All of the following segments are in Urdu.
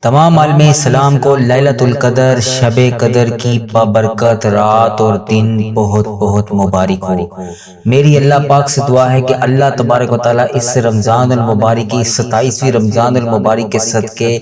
تمام عالم اسلام کو لیلۃ القدر شب قدر کی بابرکت رات اور دن بہت بہت مبارک ہو۔ میری اللہ پاک سے دعا ہے کہ اللہ تبارک و تعالیٰ اس رمضان المبارک کی 27ویں رمضان المبارک کے صدقے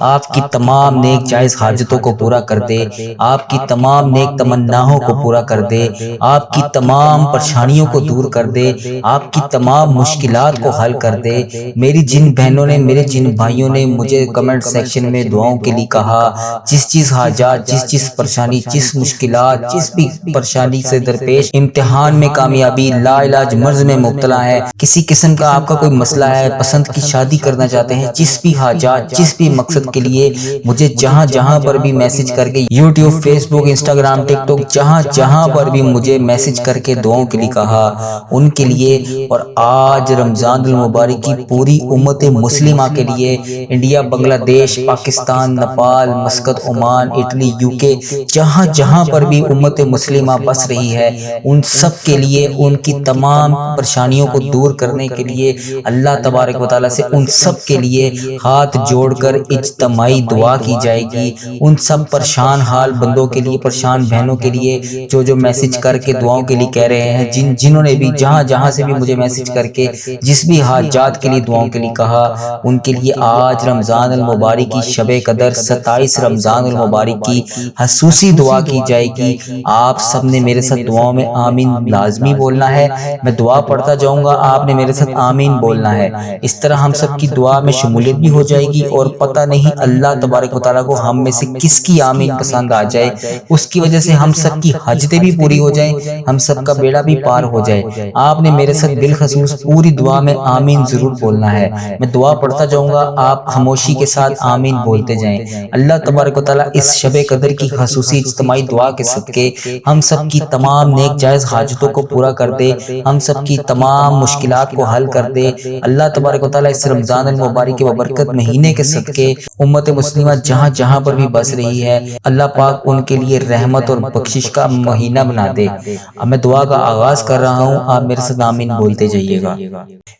آپ کی تمام نیک جائز حاجتوں کو پورا کر دے، آپ کی تمام نیک تمناؤں کو پورا کر دے، آپ کی تمام پریشانیوں کو دور کر دے، آپ کی تمام مشکلات کو حل کر دے۔ میری جن بہنوں نے، میرے جن بھائیوں نے مجھے کمنٹ سیکشن میں دعاؤں کے لیے کہا، جس چیز حاجات، جس پریشانی، جس مشکلات، جس بھی پریشانی سے درپیش، امتحان میں کامیابی، لا علاج مرض میں مبتلا ہے، کسی قسم کا آپ کا کوئی مسئلہ ہے، پسند کی شادی کرنا چاہتے ہیں، جس بھی حاجات، جس بھی مقصد کے لیے مجھے جہاں پر بھی میسج کر کے، یوٹیوب، فیس بک، انسٹاگرام، ٹک ٹاک، جہاں پر بھی مجھے میسج کر کے دعاؤں کے لیے کہا، ان کے لیے اور آج رمضان المبارک کی پوری امت مسلمہ کے لیے، انڈیا، بنگلہ دیش، Pakistan, Nepal, Muscat, Oman, Italy, UK, جہاں پر بھی امت مسلمہ بس رہی ہے، ان سب کے لیے، ان کی تمام پریشانیوں کو دور کرنے کے لیے اللہ تبارک و تعالیٰ سے ان سب کے لیے ہاتھ جوڑ کر اجتماعی دعا کی جائے گی۔ ان سب پریشان حال بندوں کے لیے، پریشان بہنوں کے لیے جو میسج کر کے دعاؤں کے لیے کہہ رہے ہیں، جنہوں نے بھی جہاں سے بھی مجھے میسج کر کے جس بھی حاجات کے لیے دعاؤں کے لیے کہا، ان کے لیے آج رمضان المبارک کی شب قدر 27 رمضان المبارک کی خصوصی دعا کی جائے گی۔ آپ سب نے میرے ساتھ دعاؤں میں آمین لازمی بولنا ہے، میں دعا پڑھتا جاؤں گا، آپ نے میرے ساتھ آمین بولنا ہے۔ اس طرح ہم سب کی دعا میں شمولیت بھی ہو جائے گی، اور پتہ نہیں اللہ تبارک و تعالیٰ کو ہم میں سے کس کی آمین پسند آ جائے، اس کی وجہ سے ہم سب کی حاجتیں بھی پوری ہو جائیں، ہم سب کا بیڑا بھی پار ہو جائے۔ آپ نے میرے ساتھ بالخصوص پوری دعا میں آمین ضرور بولنا ہے۔ میں دعا پڑھتا جاؤں گا، آپ خاموشی کے ساتھ آمین بولتے جائیں۔ اللہ تبارک و تعالیٰ اس شب قدر کی خصوصی اجتماعی دعا کے صدقے ہم سب کی تمام نیک جائز حاجتوں کو پورا کر دے، ہم سب کی تمام مشکلات کو حل کر دے۔ اللہ تبارک و تعالیٰ اس رمضان المبارک کے ببرکت مہینے کے صدقے امت مسلمہ جہاں پر بھی بس رہی ہے، اللہ پاک ان کے لیے رحمت اور بخشش کا مہینہ بنا دے۔ اب میں دعا کا آغاز کر رہا ہوں، آپ میرے ساتھ آمین بولتے جائیے گا۔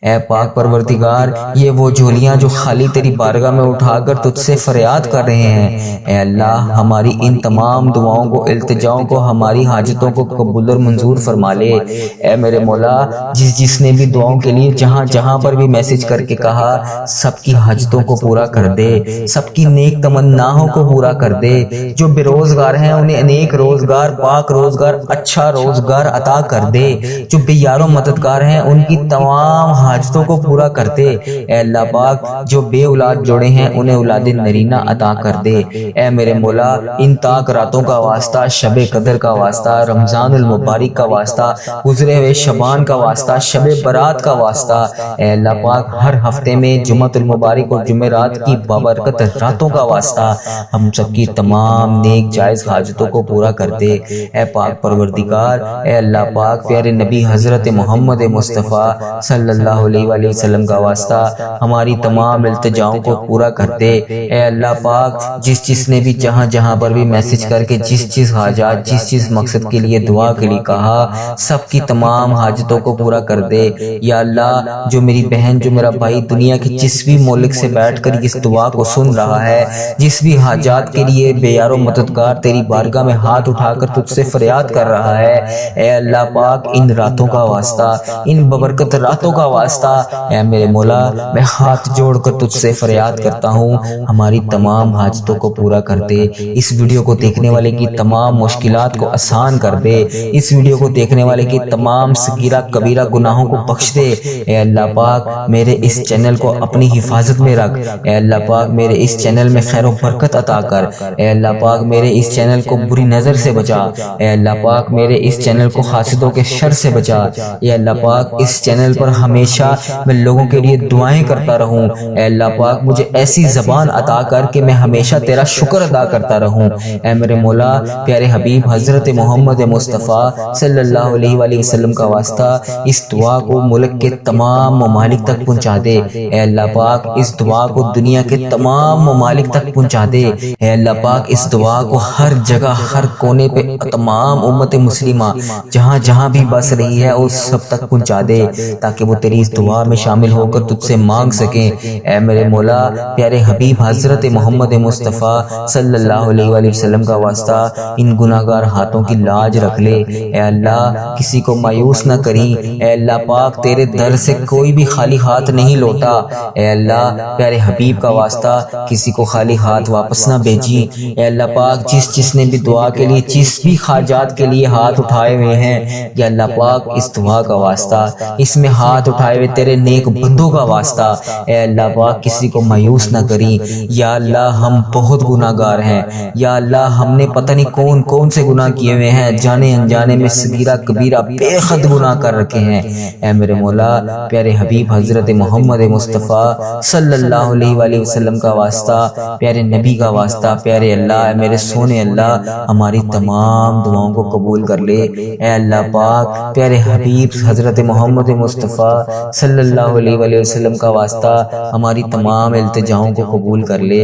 اے پاک پروردگار، یہ وہ جھولیاں جو خالی تیری بارگاہ میں اٹھا کر تجھ سے فریاد کر رہے ہیں، اے اللہ ہماری ان تمام دعاؤں کو، التجاؤں کو، ہماری حاجتوں کو قبول اور منظور فرما لے۔ اے میرے مولا، جس نے بھی دعاؤں کے لیے جہاں پر بھی میسج کر کے کہا، سب کی حاجتوں کو پورا کر دے، سب کی نیک تمناؤں کو پورا کر دے۔ جو بے روزگار ہیں انہیں انیک روزگار، پاک روزگار، اچھا روزگار عطا کر دے۔ جو بے یار و مددگار ہیں ان کی تمام حاجتوں کو پورا کر دے۔ اے اللہ پاک، جو بے اولاد جوڑے ہیں انہیں اولاد نرینہ عطا کر دے۔ اے میرے مولا، ان تاک راتوں کا واسطہ، شب قدر کا واسطہ، رمضان المبارک کا واسطہ، گزرے ہوئے شبان کا واسطہ، شب برات کا واسطہ، اے اللہ پاک ہر ہفتے میں جمعۃ المبارک اور جمعرات کی بابرکت راتوں کا واسطہ ہم سب کی تمام نیک جائز حاجتوں کو پورا کر دے۔ اے پاک پروردگار، اے اللہ پاک پیارے نبی حضرت محمد مصطفیٰ صلی اللہ علیہ وآلہ وسلم کا واسطہ ہماری تمام التجاؤں کو پورا کر دے۔ اے اللہ پاک، جس نے بھی جہاں پر بھی میسج کر کے جس حاجات، جس مقصد کے لیے دعا کے لیے کہا، سب کی تمام حاجتوں کو پورا کر دے۔ یا اللہ، جو میری بہن، جو میرا بھائی دنیا کی جس بھی ملک سے بیٹھ کر اس دعا کو سن رہا ہے، جس بھی حاجات کے لیے بے یار و مددگار تیری بارگاہ میں ہاتھ اٹھا کر تجھ سے فریاد کر رہا ہے، اے اللہ پاک ان راتوں کا واسطہ، ان ببرکت راتوں کا واسطہ، اے میرے مولا، میں ہاتھ جوڑ کر تجھ سے فریاد کرتا ہوں، ہماری تمام حاجتوں کو پورا کر دے۔ اس ویڈیو کو دیکھنے والے کی تمام مشکلات کو آسان کر دے۔ اس ویڈیو کو دیکھنے والے کی تمام صغیرہ کبیرہ گناہوں کو بخش دے۔ اے اللہ پاک، میرے اس چینل کو اپنی حفاظت میں رکھ۔ اے اللہ پاک، میرے اس چینل میں خیر و برکت عطا کر۔ اے اللہ پاک، میرے اس چینل کو بری نظر سے بچا۔ اے اللہ پاک، میرے اس چینل کو حاسدوں کے شر سے بچا۔ اے اللہ پاک، اس چینل پر ہمیشہ میں لوگوں کے لیے دعائیں کرتا رہوں۔ اے اللہ پاک، مجھے ایسی زبان عطا کر کہ میں ہمیشہ تیرا شکر ادا کرتا رہوں۔ اے میرے مولا، پیارے حبیب حضرت محمد مصطفیٰ صلی اللہ علیہ وآلہ وسلم کا واسطہ اس دعا کو ملک کے تمام ممالک تک پہنچا دے۔ اے اللہ پاک، اس دعا کو دنیا کے تمام تمام ممالک تک پہنچا دے۔ اے اللہ پاک اس دعا کو ہر جگہ ہر کونے پہ تمام امت مسلمہ جہاں جہاں بھی بس رہی ہے اس سب تک پہنچا دے تاکہ وہ تیری اس دعا میں شامل ہو کر تجھ سے مانگ سکیں۔ اے میرے مولا پیارے حبیب حضرت محمد مصطفیٰ صلی اللہ علیہ وآلہ وسلم کا واسطہ ان گناہگار ہاتھوں کی لاج رکھ لے۔ اے اللہ کسی کو مایوس نہ کری۔ اے اللہ پاک تیرے در سے کوئی بھی خالی ہاتھ نہیں لوٹا۔ اے اللہ پیارے حبیب کا واسطہ کسی کو خالی ہاتھ واپس نہ بھیجی۔ اے اللہ پاک جس نے بھی دعا کے لیے جس بھی حاجات کے لیے ہاتھ اٹھائے ہوئے ہیں یا اللہ پاک اس دعا کا واسطہ اس میں ہاتھ اٹھائے ہوئے تیرے نیک بندوں کا واسطہ اے اللہ پاک کسی کو مایوس نہ کری۔ یا اللہ ہم بہت گناہگار ہیں، یا اللہ ہم نے پتہ نہیں کون کون سے گناہ کیے ہوئے ہیں، جانے انجانے میں صغیرہ کبیرہ بے حد گناہ کر رکھے ہیں۔ اے میرے مولا پیارے حبیب حضرت محمد مصطفیٰ صلی اللہ علیہ وآلہ وسلم کا واسطہ پیارے نبی کا واسطہ پیارے اللہ اے میرے سونے اللہ ہماری تمام دعاؤں کو قبول کر لے۔ اے اللہ پاک پیارے حبیب حضرت محمد مصطفیٰ صلی اللہ علیہ وآلہ وسلم کا واسطہ ہماری تمام التجاؤں کو قبول کر لے۔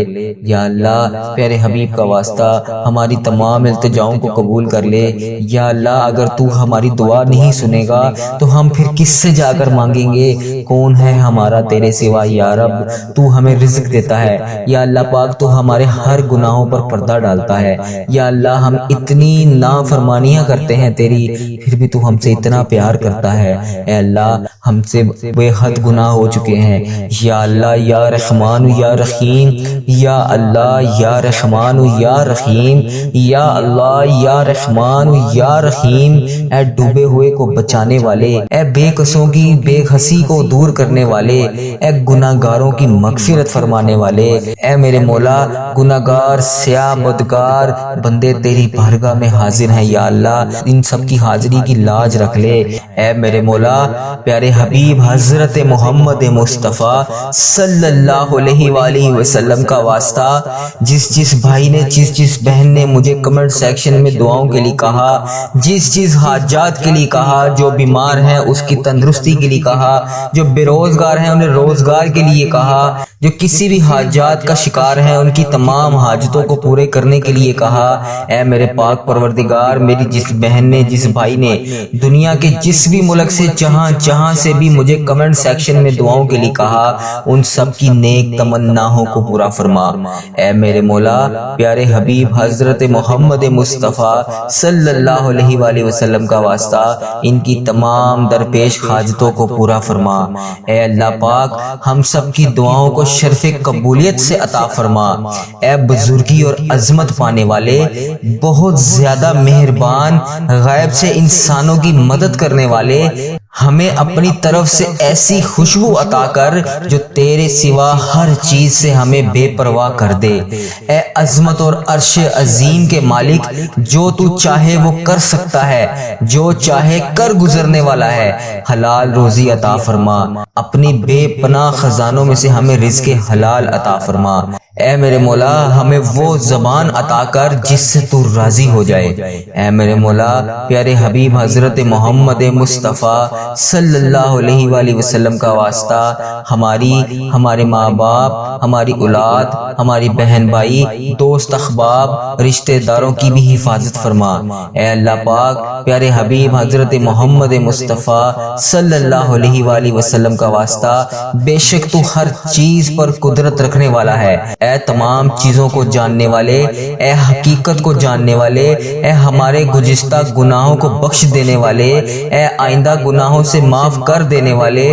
یا اللہ پیارے حبیب کا واسطہ ہماری تمام التجاؤں کو قبول کر لے۔ یا اللہ اگر تو ہماری دعا نہیں سنے گا تو ہم پھر کس سے جا کر مانگیں گے؟ کون ہے ہمارا تیرے سوا یا رب؟ تو ہمیں رزق دیتا ہے یا اللہ پاک تو ہمارے ہر گناہوں پر پردہ ڈالتا ہے۔ یا اللہ ہم اتنی نافرمانیاں کرتے ہیں تیری پھر بھی تو ہم سے اتنا پیار کرتا ہے۔ اے اللہ ہم سے بے حد گناہ ہو چکے ہیں۔ یا اللہ یا رحمان یا رحیم، یا اللہ یا رحمان یا رحیم، یا اللہ یا رحمان یا رحیم، اے ڈوبے ہوئے کو بچانے والے، اے بے قصوں کی بے حسی کو دور کرنے والے، اے گناہگاروں کی مغفرت فرمانے والے، اے میرے مولا گناہگار سیاہ بدکار بندے تیری بارگاہ میں حاضر ہیں۔ یا اللہ ان سب کی حاضری کی لاج رکھ لے۔ اے میرے مولا پیارے حبیب حضرت محمد مصطفیٰ صلی اللہ علیہ وآلہ وسلم کا واسطہ جس بھائی نے جس بہن نے مجھے کمنٹ سیکشن میں دعاؤں کے لیے کہا، جس حاجات کے لیے کہا، جو بیمار ہیں اس کی تندرستی کے لیے کہا، جو بے روزگار ہیں انہیں روزگار کے لیے کہا، جو کسی بھی حاجات کا شکار ہیں ان کی تمام حاجتوں کو پورے کرنے کے لیے کہا۔ اے میرے پاک پروردگار میری جس بہن نے جس بھائی نے دنیا کے جس بھی ملک سے جہاں سے بھی مجھے کمنٹ سیکشن میں دعاؤں کے لیے کہا ان سب کی نیک تمناؤں کو پورا فرما۔ اے میرے مولا پیارے حبیب حضرت محمد مصطفیٰ صلی اللہ علیہ وآلہ وسلم کا واسطہ ان کی تمام درپیش حاجتوں کو پورا فرما۔ اے اللہ پاک ہم سب کی دعاؤں کو شرف قبولیت سے عطا فرما۔ اے بزرگی اور عظمت پانے والے بہت زیادہ مہربان غیب سے انسانوں کی مدد کرنے والے ہمیں اپنی طرف سے ایسی خوشبو عطا کر جو تیرے سوا ہر چیز سے ہمیں بے پرواہ کر دے۔ اے عظمت اور عرش عظیم کے مالک جو تو چاہے وہ کر سکتا ہے، جو چاہے کر گزرنے والا ہے، حلال روزی عطا فرما، اپنی بے پناہ خزانوں میں سے ہمیں رزق حلال عطا فرما۔ اے میرے مولا ہمیں وہ زبان عطا کر جس سے تو راضی ہو جائے۔ اے میرے مولا پیارے حبیب حضرت محمد مصطفیٰ صلی اللہ علیہ وآلہ وسلم کا واسطہ ہمارے ماں باپ، ہماری اولاد، ہماری بہن بھائی، دوست احباب، رشتہ داروں کی بھی حفاظت فرما۔ اے اللہ پاک پیارے حبیب حضرت محمد مصطفیٰ صلی اللہ علیہ وآلہ وسلم کا واسطہ بے شک تو ہر چیز پر قدرت رکھنے والا ہے۔ اے تمام چیزوں کو جاننے والے، اے حقیقت کو جاننے والے، اے ہمارے گزشتہ گناہوں کو بخش دینے والے، اے آئندہ گناہوں سے معاف کر دینے والے،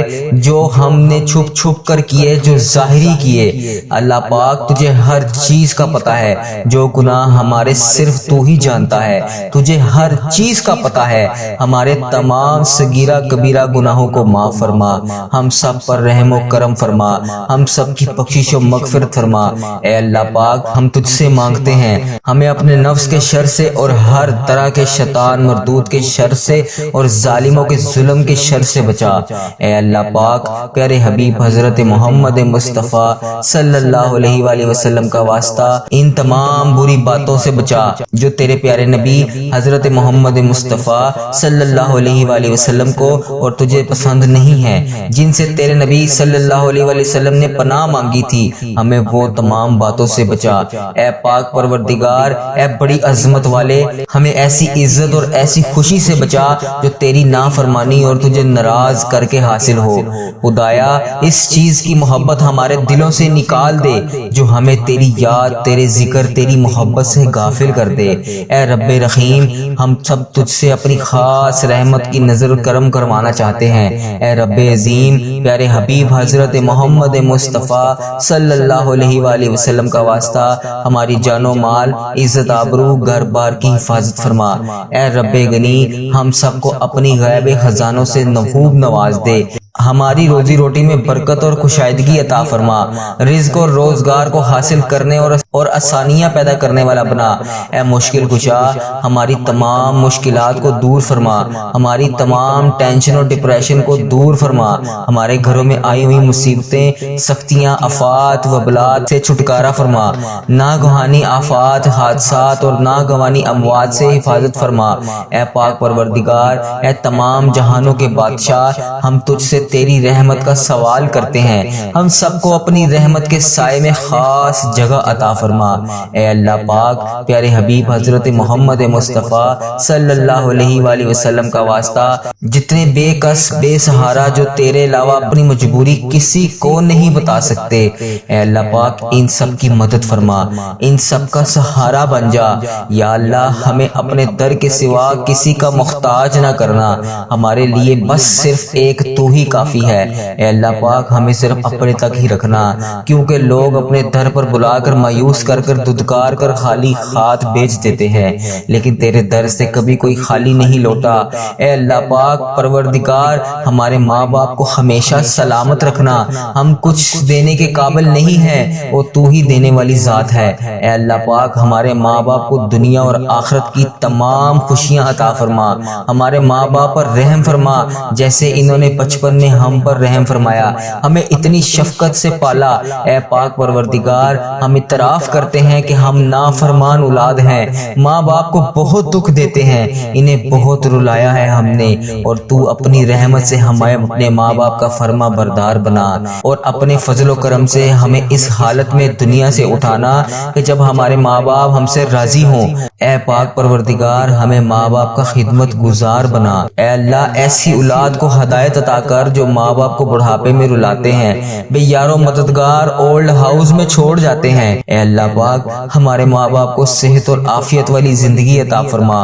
جو ہم نے چھپ چھپ کر کیے، جو ظاہری کیے۔ اللہ پاک تجھے ہر چیز کا پتہ ہے، جو گناہ ہمارے صرف تو ہی جانتا ہے، تجھے ہر چیز کا پتہ ہے۔ ہمارے تمام صغیرہ کبیرہ گناہوں کو معاف فرما، ہم سب پر رحم و کرم فرما، ہم سب کی بخشش و مغفرت فرما۔ اے اللہ پاک ہم تجھ سے مانگتے ہیں ہمیں اپنے نفس کے شر سے اور ہر طرح کے شیطان مردود کے شر سے اور ظالموں کے ظلم کے شر سے بچا۔ اے اللہ پاک پیارے حبیب حضرت محمد مصطفیٰ صلی اللہ علیہ وآلہ وسلم کا واسطہ ان تمام بری باتوں سے بچا جو تیرے پیارے نبی حضرت محمد مصطفیٰ صلی اللہ علیہ وآلہ وسلم کو اور تجھے پسند نہیں ہے، جن سے تیرے نبی صلی اللہ علیہ وآلہ وسلم نے پناہ مانگی تھی، ہمیں وہ تمام باتوں سے بچا۔ اے پاک پروردگار، اے بڑی عظمت والے، ہمیں ایسی عزت اور ایسی خوشی سے بچا جو تیری نافرمانی اور تجھے ناراض کر کے حاصل ہو۔ خدایا اس چیز کی محبت ہمارے دلوں سے نکال دے جو ہمیں تیری یاد، تیرے ذکر، تیری محبت سے غافل کر دے۔ اے رب رحیم، ہم سب تجھ سے اپنی خاص رحمت کی نظر کرم کروانا چاہتے ہیں۔ اے رب عظیم، پیارے حبیب حضرت محمد مصطفیٰ صلی اللہ علیہ وآلہ وسلم کا واسطہ ہماری جان و مال، عزت آبرو، گھر بار کی حفاظت فرما۔ اے رب غنی، ہم سب کو اپنی غیب خزانوں سے خوب نواز دے، ہماری روزی روٹی میں برکت اور کشادگی عطا فرما، رزق اور روزگار کو حاصل کرنے اور آسانیاں پیدا کرنے والا بنا۔ اے مشکل کشا، ہماری تمام مشکلات کو دور فرما، ہماری تمام ٹینشن اور ڈپریشن کو دور فرما، ہمارے گھروں میں آئی ہوئی مصیبتیں، سختیاں، آفات، وبلات سے چھٹکارا فرما، ناگہانی آفات، حادثات اور ناگہانی اموات سے حفاظت فرما۔ اے پاک پروردگار، اے تمام جہانوں کے بادشاہ، ہم تجھ سے تیری رحمت کا سوال کرتے ہیں، ہم سب کو اپنی رحمت کے سائے میں خاص جگہ عطا فرما۔ اے اللہ پاک پیارے حبیب حضرت محمد مصطفیٰ صلی اللہ علیہ وآلہ وسلم کا واسطہ جتنے بے کس بے سہارا جو تیرے علاوہ اپنی مجبوری کسی کو نہیں بتا سکتے، اے اللہ پاک ان سب کی مدد فرما، ان سب کا سہارا بن جا۔ یا اللہ، ہمیں اپنے در کے سوا کسی کا محتاج نہ کرنا، ہمارے لیے بس صرف ایک تو ہی کافی ہے۔ اے اللہ پاک ہمیں صرف اپنے تک ہی رکھنا، کیونکہ لوگ اپنے در پر بلا کر مایوس کر ددکار کر خالی ہاتھ بیچ دیتے ہیں، لیکن تیرے در سے کبھی کوئی خالی نہیں لوٹا۔ اے اللہ پاک پروردگار، ہمارے ماں باپ کو ہمیشہ سلامت رکھنا، ہم کچھ دینے کے قابل نہیں ہیں، وہ تو ہی دینے والی ذات ہے۔ اے اللہ پاک ہمارے ماں باپ کو دنیا اور آخرت کی تمام خوشیاں عطا فرما، ہمارے ماں باپ پر رحم فرما جیسے انہوں نے بچپن میں ہم پر رحم فرمایا، ہمیں اتنی شفقت سے پالا۔ اے پاک پروردگار، ہم اعتراف کرتے ہیں کہ ہم نافرمان اولاد ہیں، ماں باپ کو بہت دکھ دیتے ہیں، انہیں بہت رلایا ہے ہم نے، اور تو اپنی رحمت سے ہمیں اپنے ماں باپ کا فرما بردار بنا، اور اپنے فضل و کرم سے ہمیں اس حالت میں دنیا سے اٹھانا کہ جب ہمارے ماں باپ ہم سے راضی ہوں۔ اے پاک پروردگار، ہمیں ماں باپ کا خدمت گزار بنا۔ اے اللہ، ایسی اولاد کو ہدایت عطا کر جو ماں باپ کو بڑھاپے میں رلاتے ہیں، بے یار و مددگار اولڈ ہاؤس میں چھوڑ جاتے ہیں۔ اے اللہ پاک ہمارے ماں باپ کو صحت اور عافیت والی زندگی عطا فرما۔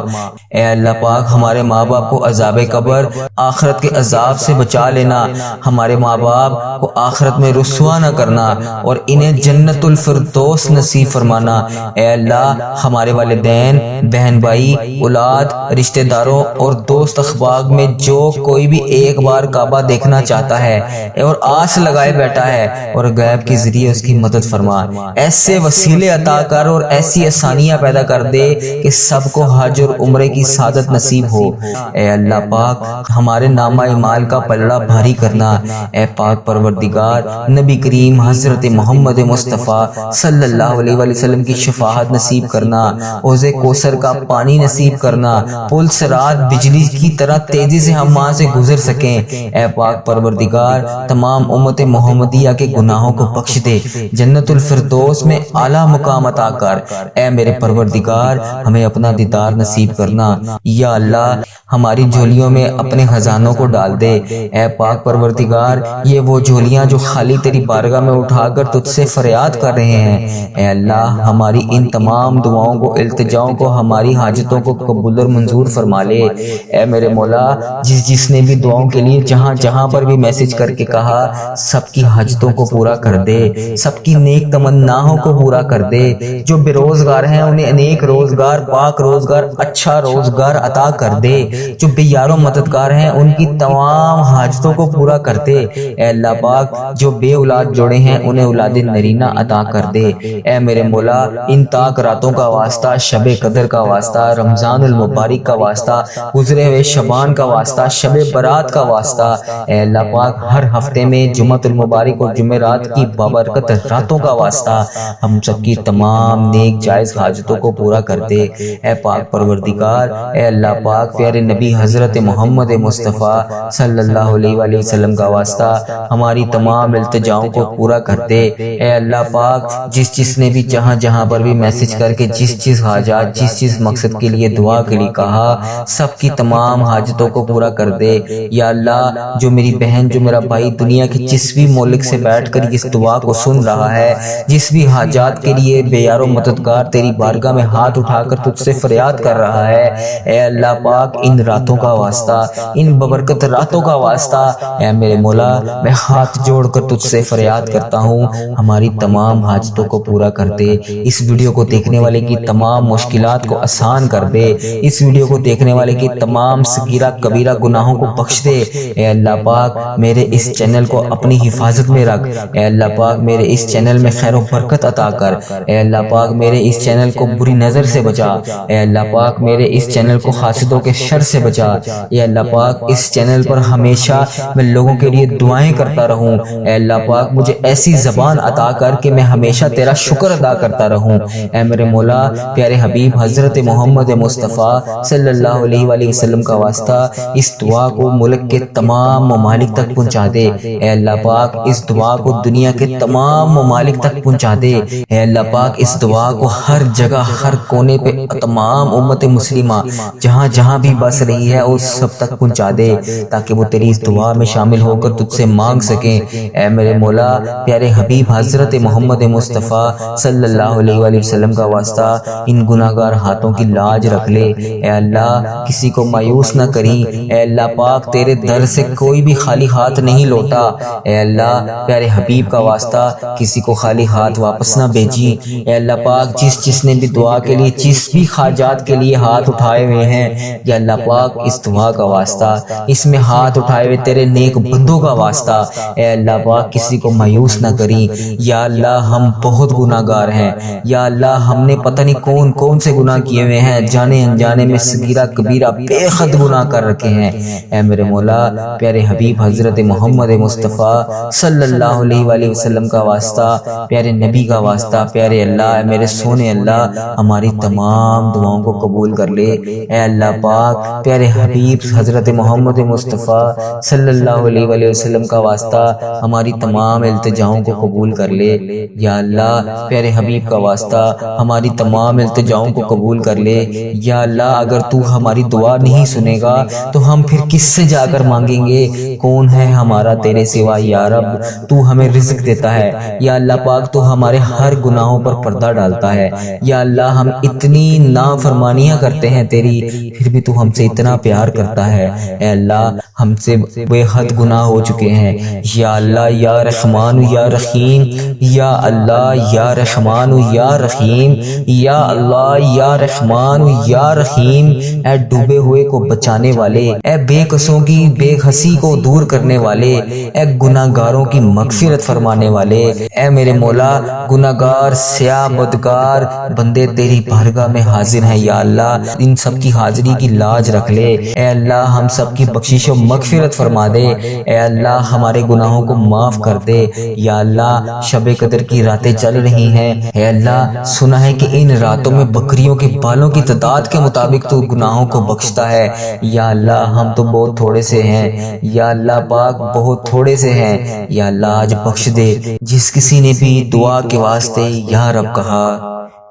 اے اللہ پاک ہمارے ماں باپ کو عذاب قبر، آخرت کے عذاب سے بچا لینا، ہمارے ماں باپ کو آخرت میں رسوا نہ کرنا اور انہیں جنت الفردوس نصیب فرمانا۔ اے اللہ، ہمارے والدین، بہن بھائی، اولاد، رشتہ داروں اور دوست احباب میں جو کوئی بھی ایک بار کعبہ دیکھنا چاہتا ہے اور آس لگائے بیٹھا ہے، اور غیب کے ذریعے اس کی مدد فرما، ایسے وسیلے عطا کر اور ایسی آسانیاں پیدا کر دے کہ سب کو حج اور عمرے کی سعادت نصیب ہو۔ اے اللہ پاک ہمارے نامہ اعمال کا پلڑا بھاری کرنا۔ اے پاک پروردگار، نبی کریم حضرت محمد مصطفیٰ صلی اللہ علیہ وآلہ وسلم کی شفاعت نصیب کرنا، حوض کوثر کا پانی نصیب کرنا، پل صراط بجلی کی طرح تیزی سے ہم وہاں سے گزر سکیں۔ اے پاک پروردگار، تمام امت محمدیہ کے گناہوں کو بخش دے، جنت الفردوس میں اعلیٰ مقام عطا کر۔ اے میرے پروردگار، ہمیں اپنا دیدار نصیب کرنا۔ یا اللہ، ہماری جھولیوں میں اپنے خزانوں کو ڈال دے۔ اے پاک پروردگار، یہ وہ جھولیاں جو خالی تیری بارگاہ میں اٹھا کر تجھ سے فریاد کر رہے ہیں، اے اللہ ہماری ان تمام دعاؤں کو، التجاؤں کو، ہماری حاجتوں کو قبول اور منظور فرما لے۔ اے میرے مولا، جس نے بھی دعاؤں کے لیے جہاں پر بھی میسج کر کے کہا، سب کی حاجتوں کو پورا کر دے، سب کی نیک تمناؤں کو پورا پورا کر دے، جو بے روزگار ہیں انہیں انیک روزگار، پاک روزگار، اچھا روزگار عطا کر دے، جو بے یار و مددگار ہیں ان کی تمام حاجتوں کو پورا کر دے، اے اللہ پاک جو بے اولاد جوڑے ہیں انہیں اولاد نرینہ عطا کر دے، اے میرے مولا ان تاک راتوں کا واسطہ، شب قدر کا واسطہ، رمضان المبارک کا واسطہ، گزرے ہوئے شبان کا واسطہ، شب برات کا واسطہ، اے اللہ پاک ہر ہفتے میں جمعۃ المبارک اور جمعرات کی بابرکت راتوں کا واسطہ ہم سب کی تمام نیک جائز حاجتوں کو پورا کر دے، اے پاک پروردگار، اے اللہ پاک پیارے نبی حضرت محمد مصطفیٰ صلی اللہ علیہ وآلہ وسلم کا واسطہ ہماری تمام التجاؤں کو پورا کر دے، اے اللہ پاک جس نے بھی جہاں جہاں پر بھی میسج کر کے جس حاجات، جس مقصد کے لیے دعا کے لیے کہا، سب کی تمام حاجتوں کو پورا کر دے، یا اللہ جو میری بہن، جو میرا بھائی دنیا کے جس بھی ملک سے بیٹھ کر اس دعا کو سن رہا ہے، جس بھی حاجات کے لیے بے یار و مددگار تیری بارگاہ میں ہاتھ اٹھا کر تجھ سے فریاد کر رہا ہے، اے اللہ پاک ان راتوں کا واسطہ، ان ببرکت راتوں کا واسطہ، اے میرے مولا میں ہاتھ جوڑ کر تجھ سے فریاد کرتا ہوں ہماری تمام حاجتوں کو پورا کر دے، اس ویڈیو کو دیکھنے والے کی تمام مشکلات کو آسان کر دے، اس ویڈیو کو دیکھنے والے کی تمام صغیرہ کبیرہ گناہوں کو بخش دے، اے اللہ پاک میرے اس چینل کو اپنی حفاظت میں رکھ، اے اللہ پاک میرے اس چینل میں خیر و برکت عطا کر، اے اللہ پاک میرے اس چینل کو بری نظر سے بچا، اے اللہ پاک میرے اس چینل کو حاسدوں کے شر سے بچا، اے اللہ پاک اس چینل پر ہمیشہ میں لوگوں کے لیے دعائیں کرتا رہوں، اے اللہ پاک مجھے ایسی زبان عطا کر کہ میں ہمیشہ تیرا شکر ادا کرتا رہوں، اے میرے مولا پیارے حبیب حضرت محمد مصطفیٰ صلی اللہ علیہ وآلہ وسلم کا واسطہ اس دعا کو ملک کے تمام ممالک تک پہنچا دے، اے اللہ پاک اس دعا کو دنیا کے تمام ممالک تک پہنچا دے، اے اللہ پاک اس دعا کو ہر جگہ، ہر کونے پہ تمام امت مسلمہ جہاں جہاں بھی بس رہی ہے اس سب تک پہنچا دے، تاکہ وہ تیری اس دعا میں شامل ہو کر تجھ سے مانگ سکیں، اے میرے مولا پیارے حبیب حضرت محمد مصطفیٰ صلی اللہ علیہ وآلہ وسلم کا واسطہ ان گناہگار ہاتھوں کی لاج رکھ لے، اے اللہ کسی کو مایوس نہ کریں، اے اللہ پاک تیرے در سے کوئی بھی خالی ہاتھ نہیں لوٹا، اے اللہ پیارے حبیب کا واسطہ کسی کو خالی ہاتھ واپس نہ بھیجی، اے اللہ پاک جس نے بھی دعا کے لیے جس بھی حاجات کے لیے ہاتھ اٹھائے ہوئے ہیں، یا اللہ پاک اس دعا کا واسطہ، اس میں ہاتھ اٹھائے ہوئے تیرے نیک بندوں کا واسطہ، اے اللہ پاک کسی کو مایوس نہ کری، یا اللہ ہم بہت گناہگار ہیں، یا اللہ ہم نے پتہ نہیں کون کون سے گناہ کیے ہوئے ہیں، جانے انجانے میں صغیرہ کبیرہ بے حد گناہ کر رکھے ہیں، اے میرے مولا پیارے حبیب حضرت محمد مصطفیٰ صلی اللہ علیہ وآلہ وسلم کا واسطہ، پیارے نبی کا واسطہ، پیارے اللہ میرے سونے اللہ ہماری تمام دعاؤں کو قبول کر لے، اے اللہ پاک پیارے حبیب حضرت محمد مصطفیٰ صلی اللہ علیہ وآلہ وسلم کا واسطہ ہماری تمام التجاؤں کو قبول کر لے، یا اللہ پیارے حبیب کا واسطہ ہماری تمام التجاؤں کو قبول کر لے، یا اللہ اگر تو ہماری دعا نہیں سنے گا تو ہم پھر کس سے جا کر مانگیں گے، کون ہے ہمارا تیرے سوا یا رب، تو ہمیں رزق دیتا ہے، یا اللہ پاک تو ہمارے ہر گناہوں پر پردہ ڈالتا ہے، یا اللہ ہم اتنی نافرمانیاں کرتے ہیں تیری، پھر بھی تو ہم سے اتنا پیار کرتا ہے، اے اللہ ہم سے بے حد گناہ ہو چکے ہیں، یا اللہ یا رحمان یا رحیم، یا اللہ یا رحمان یا رحیم، یا اللہ یا رحمان یا رحیم، اے ڈوبے ہوئے کو بچانے والے، اے بے قصوں کی بے حسی کو دور کرنے والے، اے گناہگاروں کی مغفرت فرمانے والے، اے میرے مولا گناہگار سیاہ بدکار بندے تیری بارگاہ میں حاضر ہیں، یا اللہ ان سب کی حاضری کی لاج رکھ لے، اے اللہ ہم سب کی بخشش و مغفرت فرما دے، اے اللہ ہمارے گناہوں کو معاف کر دے، یا اللہ شب قدر کی راتیں چل رہی ہیں، اے اللہ سنا ہے کہ ان راتوں میں بکریوں کے بالوں کی تعداد کے مطابق تو گناہوں کو بخشتا ہے، یا اللہ ہم تو بہت تھوڑے سے ہیں، یا اللہ پاک بہت تھوڑے سے ہیں، یا اللہ آج بخش دے، جس کسی نے بھی دعا کے واسطے یا رب کہا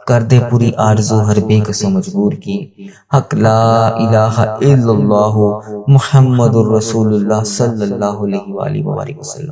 کر دے پوری آرزو ہر بے قصو مجبور کی، حق لا الہ الا اللہ محمد الرسول اللہ صلی اللہ علیہ وآلہ وسلم۔